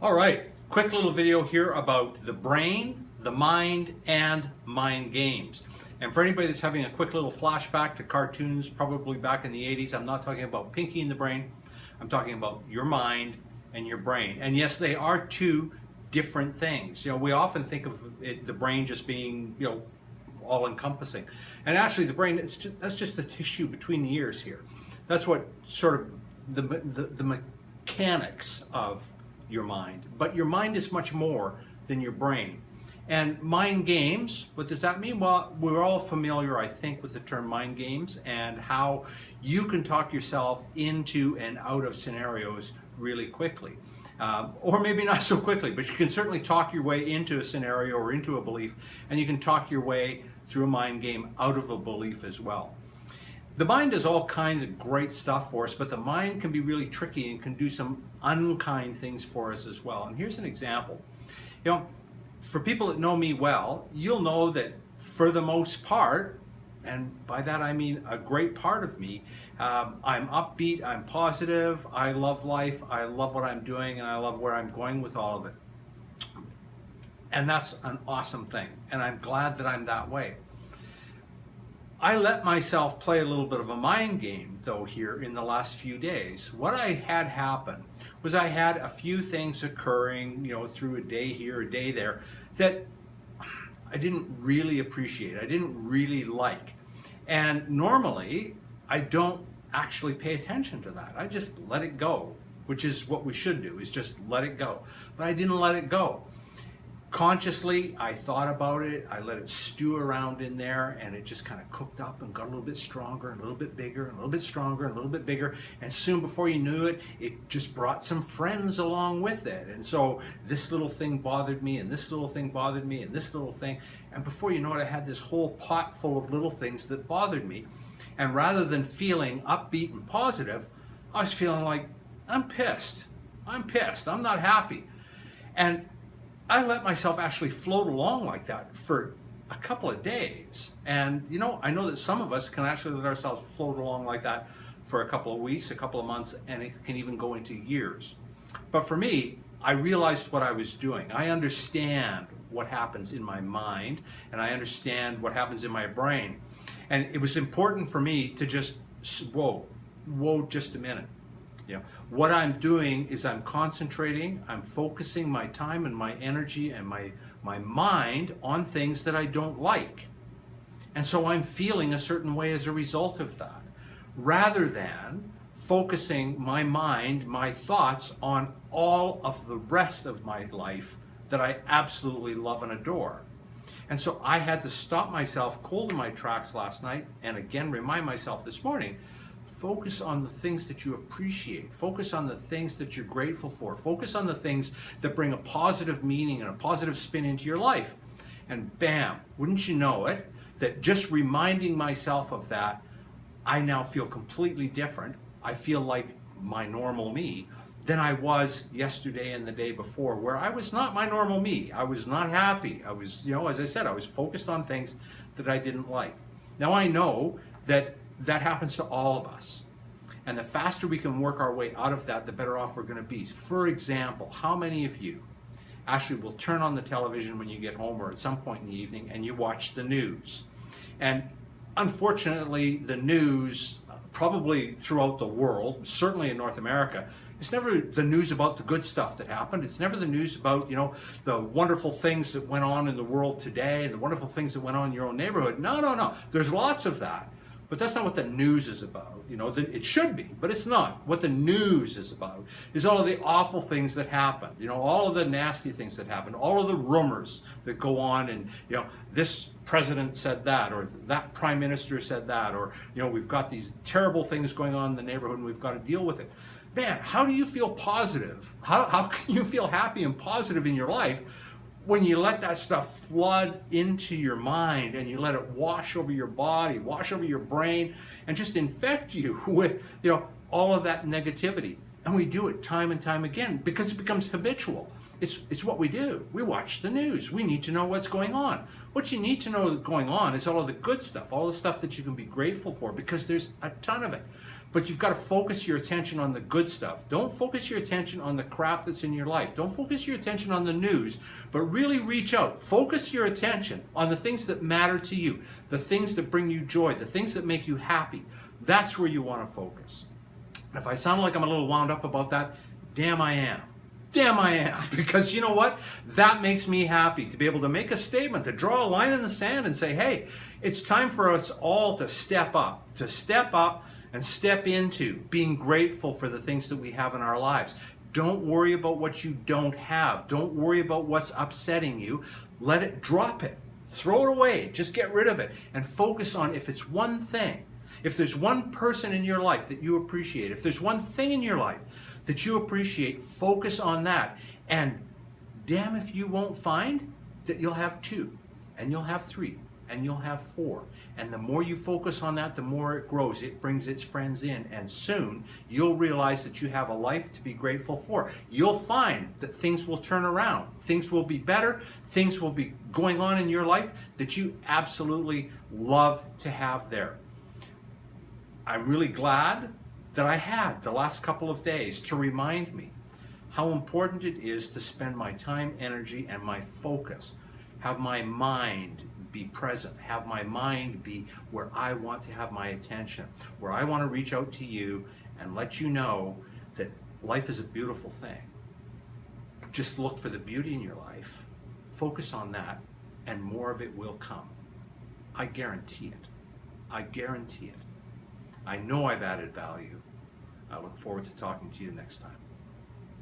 All right, quick little video here about the brain, the mind, and mind games. And for anybody that's having a quick little flashback to cartoons, probably back in the 80s, I'm not talking about Pinky and the Brain. I'm talking about your mind and your brain. And yes, they are two different things. You know, we often think of the brain just being, all-encompassing. And actually, the brain, that's just the tissue between the ears here. That's what sort of the mechanics of your mind. But your mind is much more than your brain. And mind games, what does that mean? Well, we're all familiar, I think, with the term mind games and how you can talk yourself into and out of scenarios really quickly. Or maybe not so quickly, but you can certainly talk your way into a scenario or into a belief, and you can talk your way through a mind game out of a belief as well. The mind does all kinds of great stuff for us, but the mind can be really tricky and can do some unkind things for us as well. And here's an example. You know, for people that know me well, you'll know that for the most part, and by that I mean a great part of me, I'm upbeat, I'm positive, I love life, I love what I'm doing, and I love where I'm going with all of it. And that's an awesome thing, and I'm glad that I'm that way. I let myself play a little bit of a mind game, though, here in the last few days. What I had happen was I had a few things occurring, through a day here, a day there, that I didn't really appreciate, I didn't really like. And normally, I don't actually pay attention to that. I just let it go, which is what we should do, is just let it go. But I didn't let it go. Consciously, I thought about it, I let it stew around in there, and it just kind of cooked up and got a little bit stronger, and a little bit bigger, and a little bit stronger, and a little bit bigger, and soon before you knew it, it just brought some friends along with it. And so this little thing bothered me, and this little thing bothered me, and this little thing, and before you know it, I had this whole pot full of little things that bothered me. And rather than feeling upbeat and positive, I was feeling like, I'm pissed, I'm not happy. And I let myself actually float along like that for a couple of days. And I know that some of us can actually let ourselves float along like that for a couple of weeks, a couple of months, and it can even go into years. But for me, I realized what I was doing. I understand what happens in my mind, and I understand what happens in my brain. And it was important for me to just, whoa, just a minute. What I'm doing is I'm concentrating, I'm focusing my time and my energy and my mind on things that I don't like. And so I'm feeling a certain way as a result of that, rather than focusing my mind, my thoughts on all of the rest of my life that I absolutely love and adore. And so I had to stop myself cold in my tracks last night and again remind myself this morning, focus on the things that you appreciate. Focus on the things that you're grateful for. Focus on the things that bring a positive meaning and a positive spin into your life. And bam, wouldn't you know it, that just reminding myself of that, I now feel completely different. I feel like my normal me than I was yesterday and the day before, where I was not my normal me. I was not happy. I was, as I said, I was focused on things that I didn't like. Now I know that happens to all of us. And the faster we can work our way out of that, the better off we're going to be. For example, how many of you actually will turn on the television when you get home or at some point in the evening and you watch the news? And unfortunately, the news, probably throughout the world, certainly in North America, it's never the news about the good stuff that happened. It's never the news about, the wonderful things that went on in the world today, the wonderful things that went on in your own neighborhood. No. There's lots of that. But that's not what the news is about. It should be, but it's not. What the news is about is all of the awful things that happen, all of the nasty things that happen, all of the rumors that go on, and, this president said that, or that prime minister said that, or, we've got these terrible things going on in the neighborhood and we've got to deal with it. Man, how do you feel positive? How can you feel happy and positive in your life when you let that stuff flood into your mind and you let it wash over your body, wash over your brain, and just infect you with, all of that negativity? And we do it time and time again because it becomes habitual. It's what we do. We watch the news. We need to know what's going on. What you need to know that's going on is all of the good stuff, all the stuff that you can be grateful for, because there's a ton of it. But you've got to focus your attention on the good stuff. Don't focus your attention on the crap that's in your life. Don't focus your attention on the news, but really reach out. Focus your attention on the things that matter to you, the things that bring you joy, the things that make you happy. That's where you want to focus. And if I sound like I'm a little wound up about that, damn I am. Damn I am. Because you know what? That makes me happy to be able to make a statement, to draw a line in the sand and say, hey, it's time for us all to step up and step into being grateful for the things that we have in our lives. Don't worry about what you don't have. Don't worry about what's upsetting you. Let it, drop it, throw it away, just get rid of it, and focus on, if it's one thing, if there's one person in your life that you appreciate, if there's one thing in your life that you appreciate, focus on that. And damn if you won't find that you'll have 2, and you'll have 3, and you'll have 4. And the more you focus on that, the more it grows. It brings its friends in, and soon you'll realize that you have a life to be grateful for. You'll find that things will turn around. Things will be better. Things will be going on in your life that you absolutely love to have there. I'm really glad that I had the last couple of days to remind me how important it is to spend my time, energy, and my focus, have my mind be present, have my mind be where I want to have my attention, where I want to reach out to you and let you know that life is a beautiful thing. Just look for the beauty in your life, focus on that, and more of it will come. I guarantee it. I guarantee it. I know I've added value. I look forward to talking to you next time.